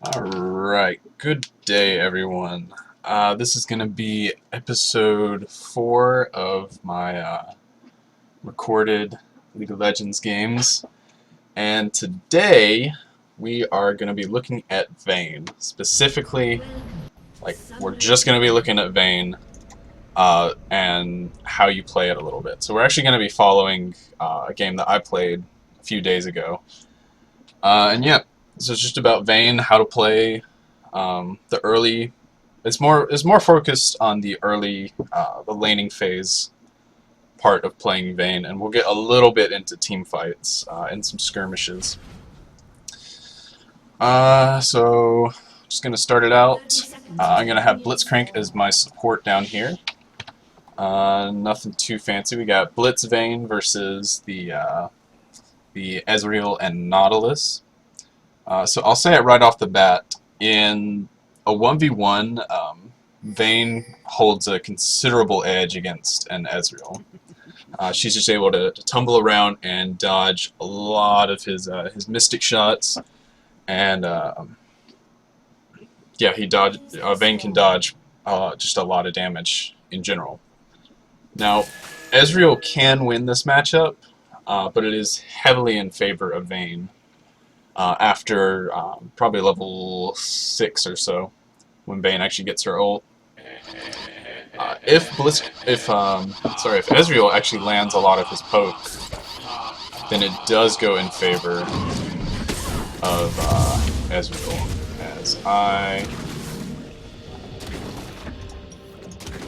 Alright, good day everyone. This is going to be episode 4 of my recorded League of Legends games. And today we are going to be looking at Vayne. Specifically, we're just going to be looking at Vayne and how you play it a little bit. So we're actually going to be following a game that I played a few days ago. And yeah, this is just about Vayne, how to play the early. It's more focused on the early, the laning phase part of playing Vayne, and we'll get a little bit into team fights and some skirmishes. So just gonna start it out. I'm gonna have Blitzcrank as my support down here. Nothing too fancy. We got Blitz Vayne versus the Ezreal and Nautilus. So I'll say it right off the bat. In a 1v1, Vayne holds a considerable edge against an Ezreal. She's just able to tumble around and dodge a lot of his mystic shots, and yeah, Vayne can dodge just a lot of damage in general. Now, Ezreal can win this matchup, but it is heavily in favor of Vayne. After probably level 6 or so, when Vayne actually gets her ult. If Ezreal actually lands a lot of his poke, then it does go in favor of Ezreal. As I'm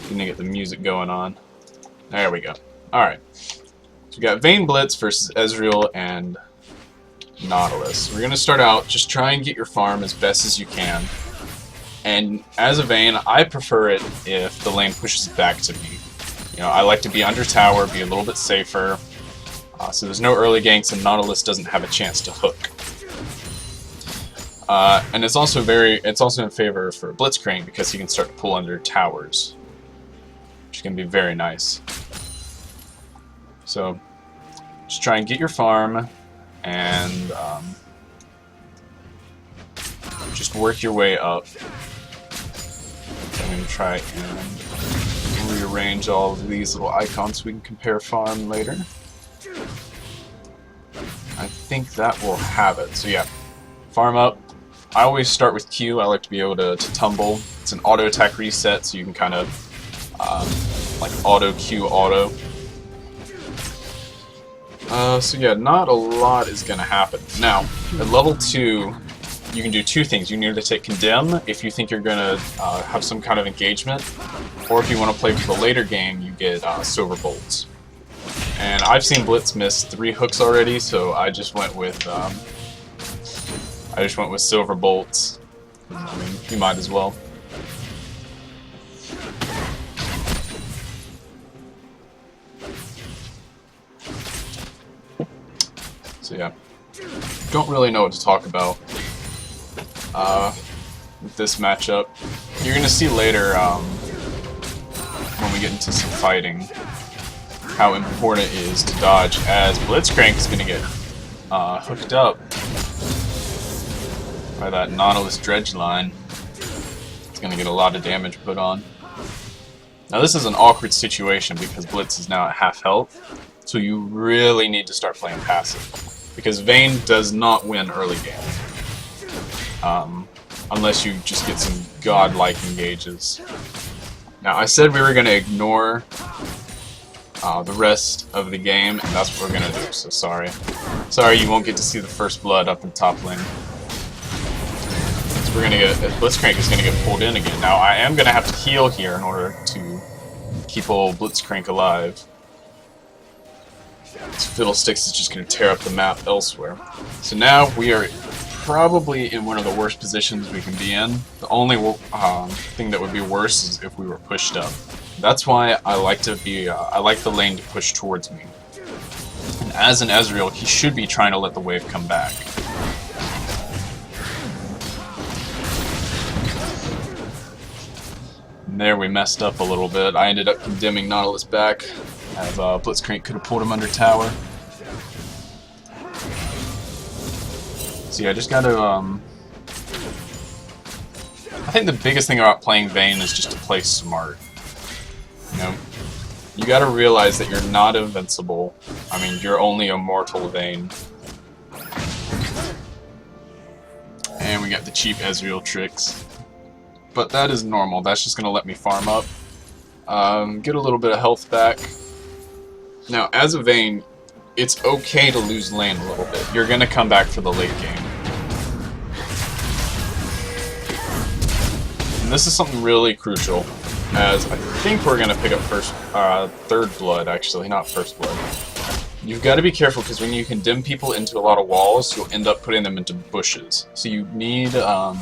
gonna get the music going on. There we go. Alright. So we got Vayne Blitz versus Ezreal and Nautilus. We're going to start out, just try and get your farm as best as you can. And as a Vayne, I prefer it if the lane pushes back to me. You know, I like to be under tower, be a little bit safer. So there's no early ganks and Nautilus doesn't have a chance to hook. And it's also in favor for Blitzcrank because he can start to pull under towers, which is going to be very nice. So just try and get your farm and just work your way up. I'm going to try and rearrange all of these little icons so we can compare farm later. I think that will have it. So yeah, farm up. I always start with Q. I like to be able to tumble. It's an auto attack reset, so you can kind of like auto Q auto. So yeah, not a lot is going to happen. Now, at level 2, you can do two things. You can either take Condemn if you think you're going to have some kind of engagement, or if you want to play for the later game, you get Silver Bolts. And I've seen Blitz miss 3 hooks already, so I just went with Silver Bolts. I mean, you might as well. So yeah, don't really know what to talk about with this matchup. You're going to see later, when we get into some fighting, how important it is to dodge, as Blitzcrank is going to get hooked up by that Nautilus dredge line. It's going to get a lot of damage put on. Now this is an awkward situation because Blitz is now at half health, so you really need to start playing passive. Because Vayne does not win early game, unless you just get some godlike engages. Now I said we were going to ignore the rest of the game, and that's what we're going to do, so sorry. Sorry you won't get to see the first blood up in top lane. So we're going to get, Blitzcrank is going to get pulled in again. Now I am going to have to heal here in order to keep old Blitzcrank alive. This Fiddlesticks is just going to tear up the map elsewhere. So now we are probably in one of the worst positions we can be in. The only thing that would be worse is if we were pushed up. That's why I like to be. I like the lane to push towards me. And as an Ezreal, he should be trying to let the wave come back. And there we messed up a little bit. I ended up condemning Nautilus back, as Blitzcrank could have pulled him under tower. So yeah, I just got to I think the biggest thing about playing Vayne is just to play smart. You know, you gotta realize that you're not invincible. I mean, you're only a mortal Vayne. And we got the cheap Ezreal tricks. But that is normal, that's just gonna let me farm up. Get a little bit of health back. Now, as a Vayne, it's okay to lose lane a little bit. You're gonna come back for the late game. And this is something really crucial, as I think we're gonna pick up third blood, actually, not first blood. You've got to be careful, because when you condemn people into a lot of walls, you'll end up putting them into bushes. So you need to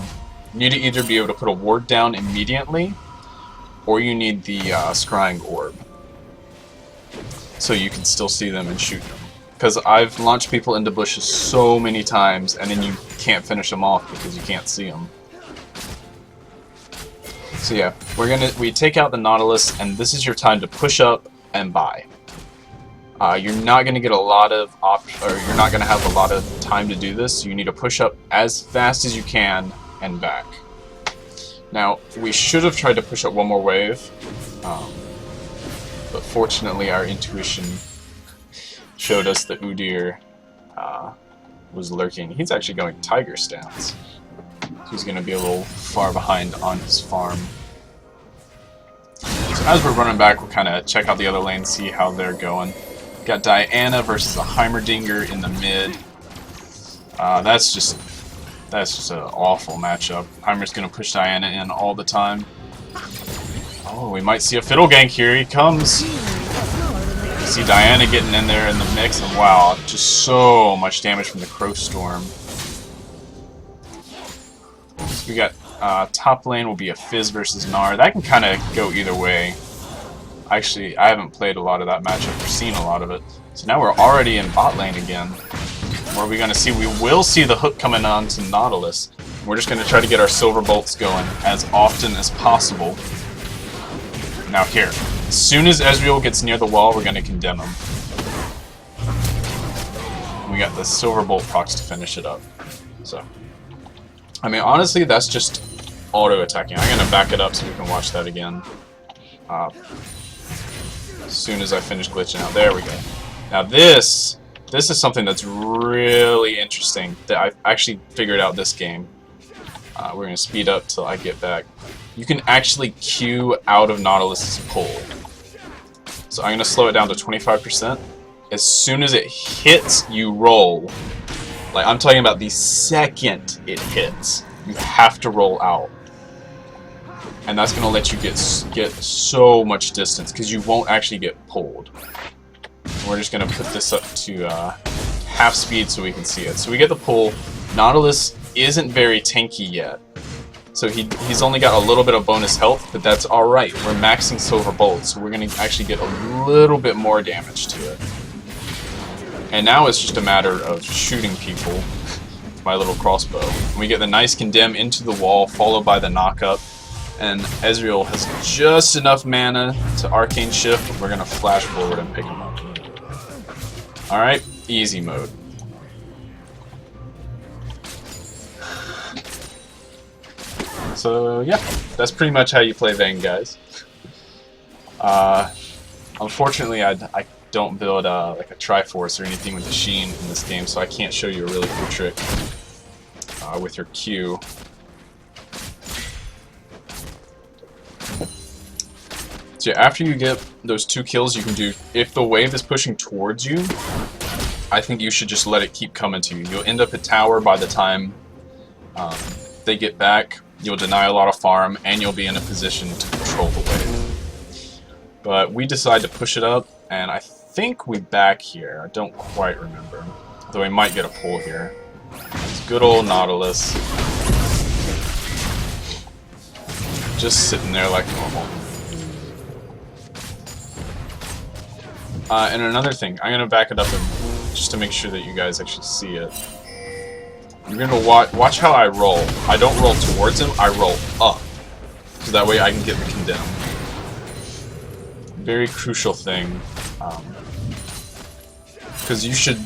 either be able to put a ward down immediately, or you need the scrying orb, so you can still see them and shoot them. Because I've launched people into bushes so many times, and then you can't finish them off because you can't see them. So yeah, we take out the Nautilus, and this is your time to push up and buy. You're not going to get a lot of you're not going to have a lot of time to do this. So you need to push up as fast as you can and back. Now, we should have tried to push up one more wave, but fortunately our intuition showed us that Udyr was lurking. He's actually going Tiger stance. He's going to be a little far behind on his farm. So as we're running back, we'll kind of check out the other lanes, see how they're going. Got Diana versus a Heimerdinger in the mid. That's just an awful matchup. Heimer's going to push Diana in all the time. Oh, we might see a fiddle gank here. He comes. You see Diana getting in there in the mix, and wow, just so much damage from the Crow Storm. So we got top lane will be a Fizz versus Gnar. That can kind of go either way. Actually, I haven't played a lot of that matchup or seen a lot of it. So now we're already in bot lane again. What are we going to see? We will see the hook coming on to Nautilus. We're just going to try to get our silver bolts going as often as possible. Now here, as soon as Ezreal gets near the wall, we're going to condemn him. We got the silver bolt procs to finish it up. So, I mean, honestly, that's just auto-attacking. I'm going to back it up so we can watch that again. As soon as I finish glitching out. There we go. Now this is something that's really interesting that I've actually figured out this game. We're going to speed up till I get back. You can actually Q out of Nautilus's pull. So I'm going to slow it down to 25%. As soon as it hits, you roll. Like, I'm talking about the second it hits, you have to roll out. And that's going to let you get so much distance, because you won't actually get pulled. And we're just going to put this up to half speed so we can see it. So we get the pull. Nautilus isn't very tanky yet. So he's only got a little bit of bonus health, but that's alright. We're maxing silver bolts, so we're going to actually get a little bit more damage to it. And now it's just a matter of shooting people with my little crossbow. And we get the nice condemn into the wall, followed by the knock-up. And Ezreal has just enough mana to Arcane Shift. We're going to flash forward and pick him up. Alright, easy mode. So yeah, that's pretty much how you play Vayne, guys. Unfortunately, I don't build like a Triforce or anything with the Sheen in this game, so I can't show you a really cool trick with your Q. So yeah, after you get those 2 kills, you can do, if the wave is pushing towards you, I think you should just let it keep coming to you. You'll end up at tower by the time they get back. You'll deny a lot of farm, and you'll be in a position to control the wave. But we decide to push it up, and I think we back here. I don't quite remember. Though we might get a pull here. It's good old Nautilus. Just sitting there like normal. And another thing, I'm going to back it up and just to make sure that you guys actually see it. You're going to watch how I roll. I don't roll towards him, I roll up. So that way I can get the condemn. Very crucial thing. Because you should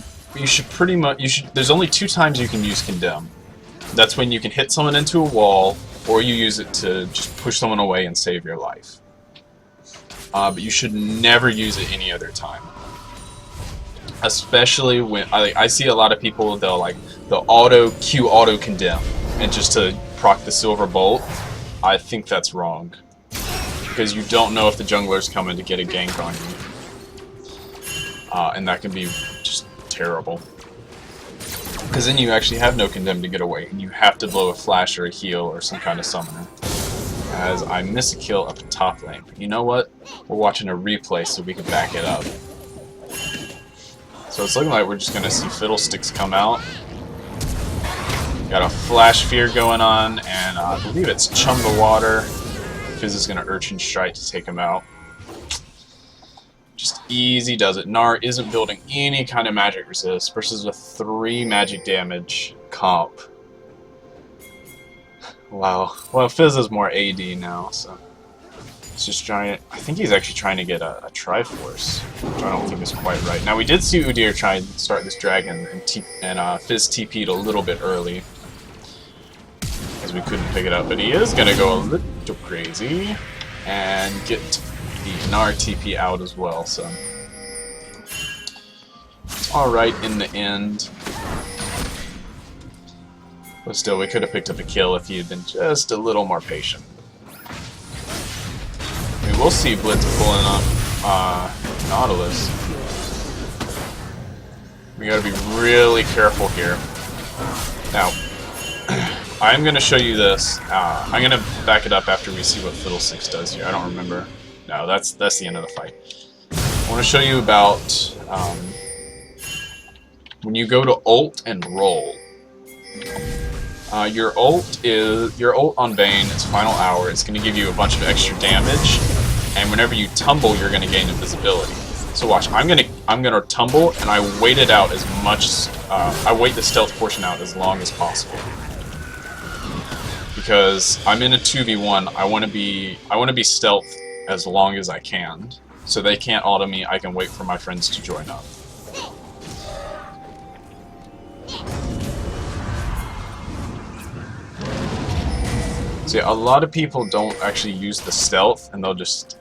pretty much, there's only 2 times you can use condemn. That's when you can hit someone into a wall, or you use it to just push someone away and save your life. But you should never use it any other time. Especially when I see a lot of people, they'll auto condemn, and just to proc the silver bolt. I think that's wrong, because you don't know if the jungler's coming to get a gank on you, and that can be just terrible. Because then you actually have no condemn to get away, and you have to blow a flash or a heal or some kind of summoner. As I miss a kill up in top lane. But you know what? We're watching a replay so we can back it up. So it's looking like we're just going to see Fiddlesticks come out. Got a Flash Fear going on, and I believe it's Chum the Water. Fizz is going to Urchin Strike to take him out. Just easy does it. Gnar isn't building any kind of magic resist versus a 3 magic damage comp. Wow. Well, Fizz is more AD now, so it's just giant. I think he's actually trying to get a Triforce, which I don't think is quite right. Now we did see Udyr try and start this dragon, and Fizz TP'd a little bit early, because we couldn't pick it up. But he is gonna go a little crazy and get the Gnar TP out as well. So it's all right in the end. But still, we could have picked up a kill if he had been just a little more patient. I mean, we'll see Blitz pulling up Nautilus. We gotta be really careful here. Now, I'm gonna show you this. I'm gonna back it up after we see what Fiddlesticks does here. I don't remember. No, that's the end of the fight. I want to show you about when you go to ult and roll. Your ult on Vayne is final hour. It's going to give you a bunch of extra damage, and whenever you tumble, you're going to gain invisibility. So watch, I'm gonna tumble, and I wait it out as much. I wait the stealth portion out as long as possible, because I'm in a 2v1. I want to be stealth as long as I can, so they can't auto me. I can wait for my friends to join up. See, a lot of people don't actually use the stealth, and they'll just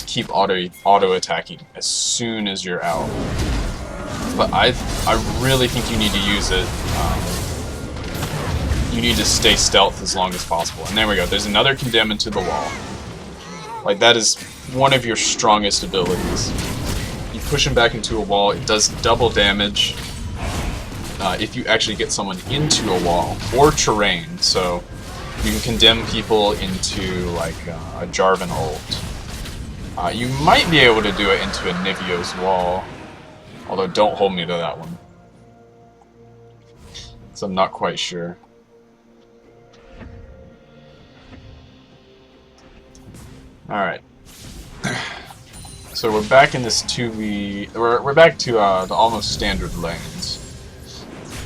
keep auto attacking as soon as you're out. But I really think you need to use it. You need to stay stealth as long as possible. And there we go. There's another condemn into the wall. Like, that is one of your strongest abilities. You push him back into a wall. It does double damage. If you actually get someone into a wall or terrain, so you can condemn people into like a Jarvan ult. You might be able to do it into a Nivio's wall, although don't hold me to that one, so I'm not quite sure. All right, so we're back in this 2v. We're back to the almost standard lanes.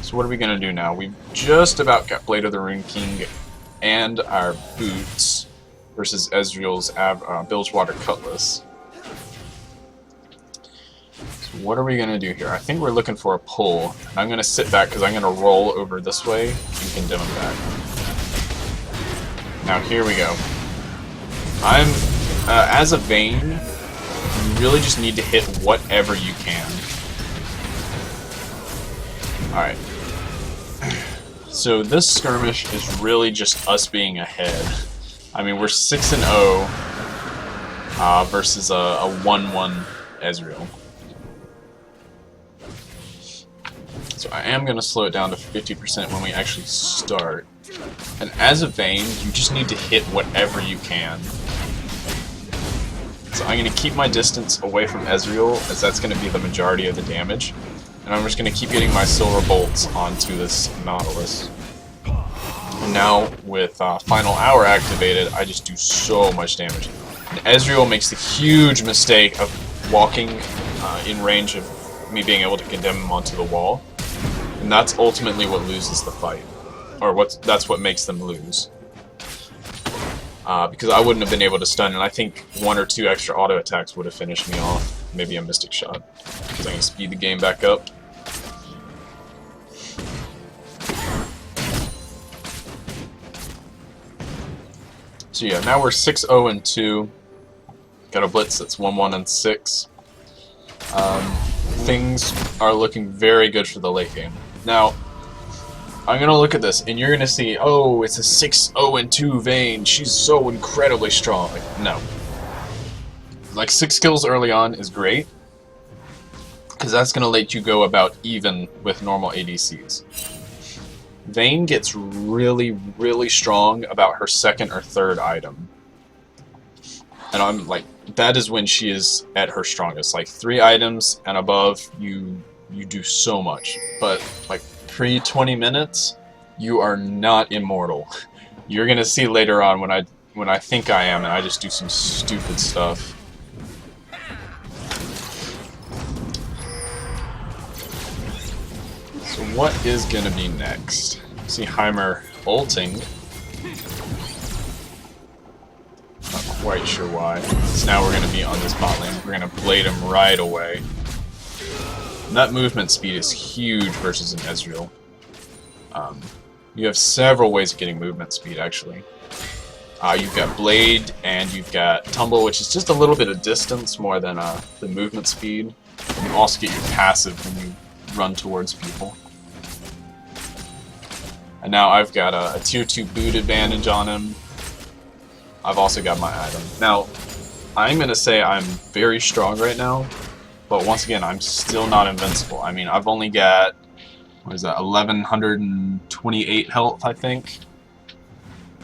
So what are we going to do now? We've just about got Blade of the Rune King and our boots versus Ezreal's Bilgewater Cutlass. So what are we going to do here? I think we're looking for a pull. I'm going to sit back because I'm going to roll over this way and condemn him back. Now here we go. As a Vayne, you really just need to hit whatever you can. Alright. So this skirmish is really just us being ahead. I mean, we're 6-0 versus a 1-1 Ezreal. So I am going to slow it down to 50% when we actually start. And as a Vayne, you just need to hit whatever you can. So I'm going to keep my distance away from Ezreal, as that's going to be the majority of the damage. And I'm just going to keep getting my silver bolts onto this Nautilus. And now, with Final Hour activated, I just do so much damage. And Ezreal makes the huge mistake of walking in range of me being able to condemn him onto the wall. And that's ultimately what loses the fight. Or that's what makes them lose. Because I wouldn't have been able to stun, and I think 1 or 2 extra auto attacks would have finished me off. Maybe a Mystic Shot. Because I can speed the game back up. So yeah, now we're 6-0-2. Got a blitz that's 1-1-6. Things are looking very good for the late game. Now, I'm gonna look at this, and you're gonna see, oh, it's a 6-0-2 Vayne. She's so incredibly strong. Like, no. Like 6 kills early on is great, because that's gonna let you go about even with normal ADCs. Vayne gets really, really strong about her second or third item. And I'm like, that is when she is at her strongest. Like 3 items and above, you do so much. But like pre-20 minutes, you are not immortal. You're gonna see later on when I think I am, and I just do some stupid stuff. So what is gonna be next? See Heimer ulting. Not quite sure why. So now we're gonna be on this bot lane. We're gonna blade him right away. And that movement speed is huge versus an Ezreal. You have several ways of getting movement speed, actually. You've got Blade, and you've got Tumble, which is just a little bit of distance more than the movement speed. And you also get your passive when you run towards people. And now I've got a tier 2 boot advantage on him. I've also got my item. Now, I'm going to say I'm very strong right now, but once again, I'm still not invincible. I mean, I've only got, what is that, 1128 health, I think.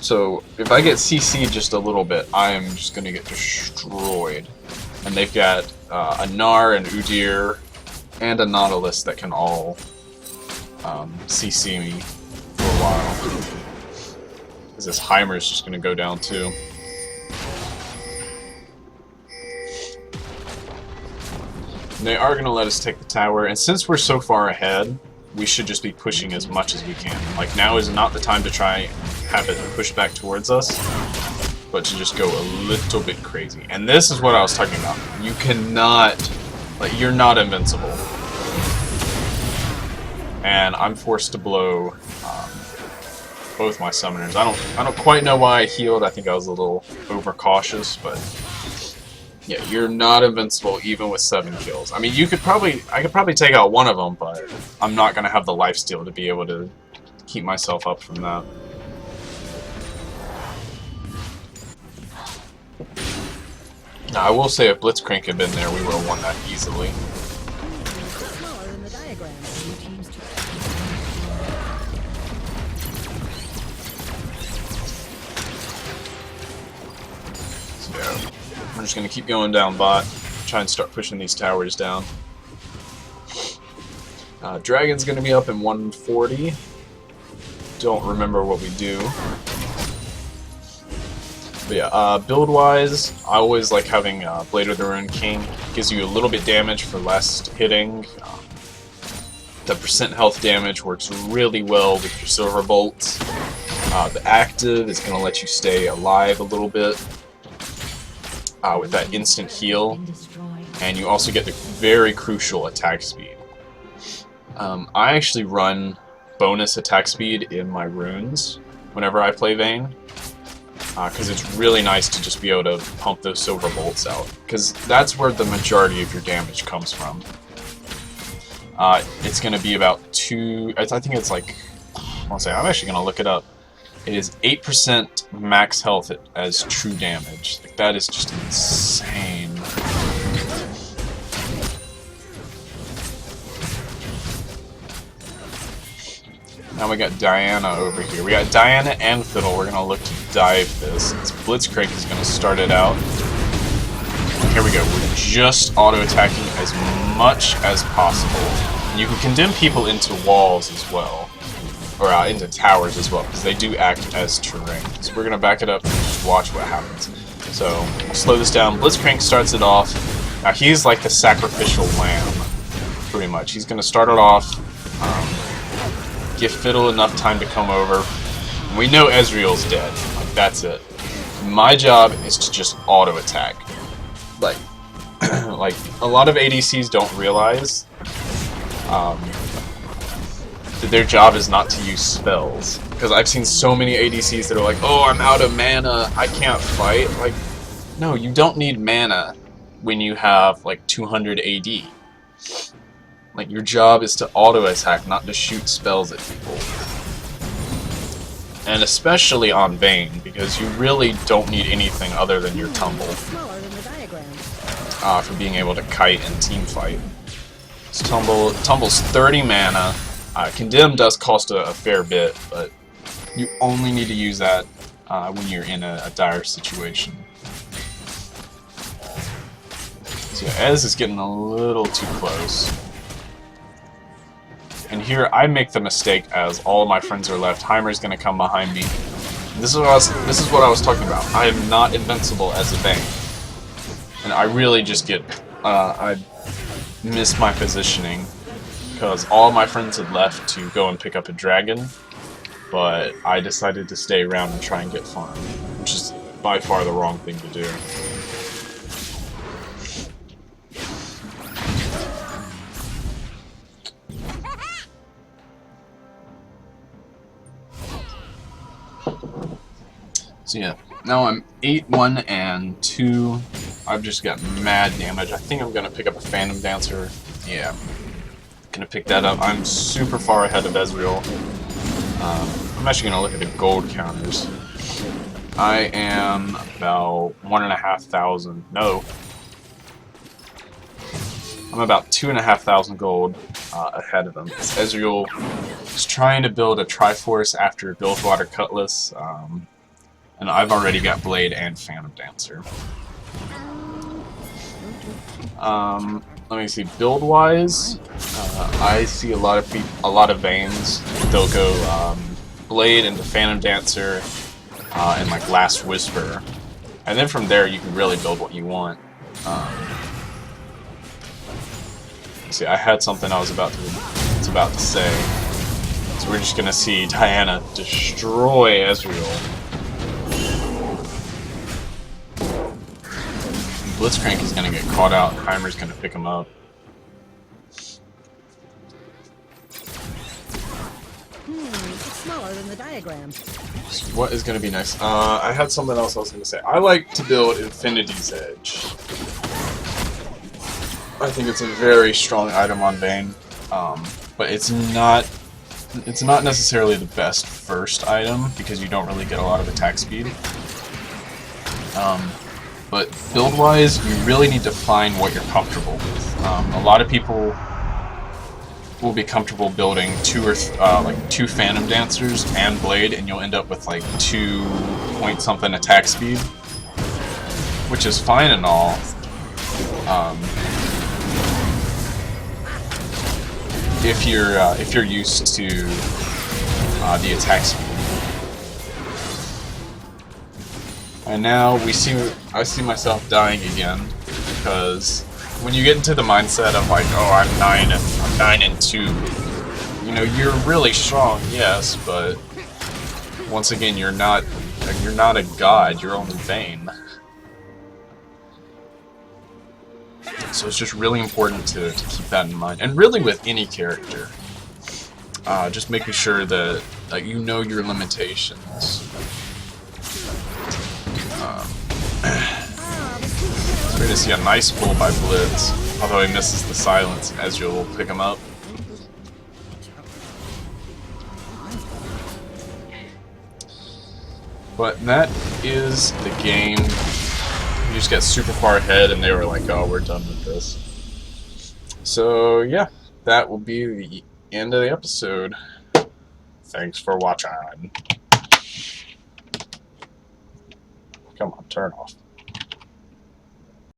So, if I get CC'd just a little bit, I am just going to get destroyed. And they've got a Gnar, an Udyr, and a Nautilus that can all CC me for a while. Because this Heimer's just going to go down too. And they are going to let us take the tower, and since we're so far ahead, we should just be pushing as much as we can. Like, now is not the time to try and have it push back towards us, but to just go a little bit crazy. And this is what I was talking about. You cannot, like, you're not invincible. And I'm forced to blow both my summoners. I don't quite know why I healed. I think I was a little overcautious, but yeah, you're not invincible even with 7 kills. I mean, I could probably take out one of them, but I'm not gonna have the lifesteal to be able to keep myself up from that. Now, I will say if Blitzcrank had been there, we would have won that easily. We're just going to keep going down bot, try and start pushing these towers down. Dragon's going to be up in 140. Don't remember what we do. But yeah, build-wise, I always like having Blade of the Ruined King. Gives you a little bit damage for less hitting. The percent health damage works really well with your Silver Bolts. The active is going to let you stay alive a little bit. With that instant heal, and you also get the very crucial attack speed. I actually run bonus attack speed in my runes whenever I play Vayne, because it's really nice to just be able to pump those Silver Bolts out, because that's where the majority of your damage comes from. It's going to be about 2, I think it's like, I'm actually going to look it up. It is 8% max health as true damage. Like, that is just insane. Now we got Diana over here. We got Diana and Fiddle. We're going to look to dive this. This Blitzcrank is going to start it out. Here we go. We're just auto-attacking as much as possible. And you can condemn people into walls as well. Or into towers as well, because they do act as terrain. So we're going to back it up and just watch what happens. So, we'll slow this down. Blitzcrank starts it off. Now, he's like the sacrificial lamb, pretty much. He's going to start it off, give Fiddle enough time to come over. And we know Ezreal's dead. Like, that's it. My job is to just auto-attack. Like, like, a lot of ADCs don't realize their job is not to use spells. Because I've seen so many ADCs that are like, oh, I'm out of mana, I can't fight. Like, no, you don't need mana when you have like 200 AD. Like, your job is to auto-attack, not to shoot spells at people. And especially on Vayne, because you really don't need anything other than your tumble for being able to kite and team fight. Tumble's 30 mana. Condemn does cost a fair bit, but you only need to use that when you're in a dire situation. So yeah, Ez is getting a little too close. And here I make the mistake as all of my friends are left. Heimer's going to come behind me. This is what I was talking about. I am not invincible as a Vayne. And I really just get... I miss my positioning. Because all of my friends had left to go and pick up a dragon. But I decided to stay around and try and get farm. Which is by far the wrong thing to do. So yeah, now I'm 8-1-2. I've just got mad damage. I think I'm gonna pick up a Phantom Dancer. Yeah, gonna pick that up. I'm super far ahead of Ezreal. I'm actually gonna look at the gold counters. I am about 1,500. No, I'm about 2,500 gold ahead of them. Ezreal is trying to build a Triforce after Bilgewater Cutlass. And I've already got Blade and Phantom Dancer. Let me see. Build-wise, I see a lot of Vaynes. They'll go Blade into Phantom Dancer and like Last Whisper, and then from there you can really build what you want. See, I had something I was about to say. So we're just gonna see Diana destroy Ezreal. Blitzcrank is going to get caught out, and Heimer's going to pick him up. It's smaller than the diagram. So what is going to be next? I had something else I was going to say. I like to build Infinity's Edge. I think it's a very strong item on Vayne, but it's not necessarily the best first item because you don't really get a lot of attack speed. But build-wise, you really need to find what you're comfortable with. A lot of people will be comfortable building two Phantom Dancers and Blade, and you'll end up with like 2-point-something attack speed, which is fine and all. If you're used to the attack speed. And now I see myself dying again, because when you get into the mindset of like, oh, I'm 9-2, you know, you're really strong, yes, but once again, you're not a god, you're only Vayne. So it's just really important to keep that in mind, and really with any character, just making sure that you know your limitations. We're going to see a nice pull by Blitz, although he misses the silence, and Ezreal will pick him up. But that is the game. We just got super far ahead, and they were like, oh, we're done with this. So, yeah, that will be the end of the episode. Thanks for watching. Come on, turn off.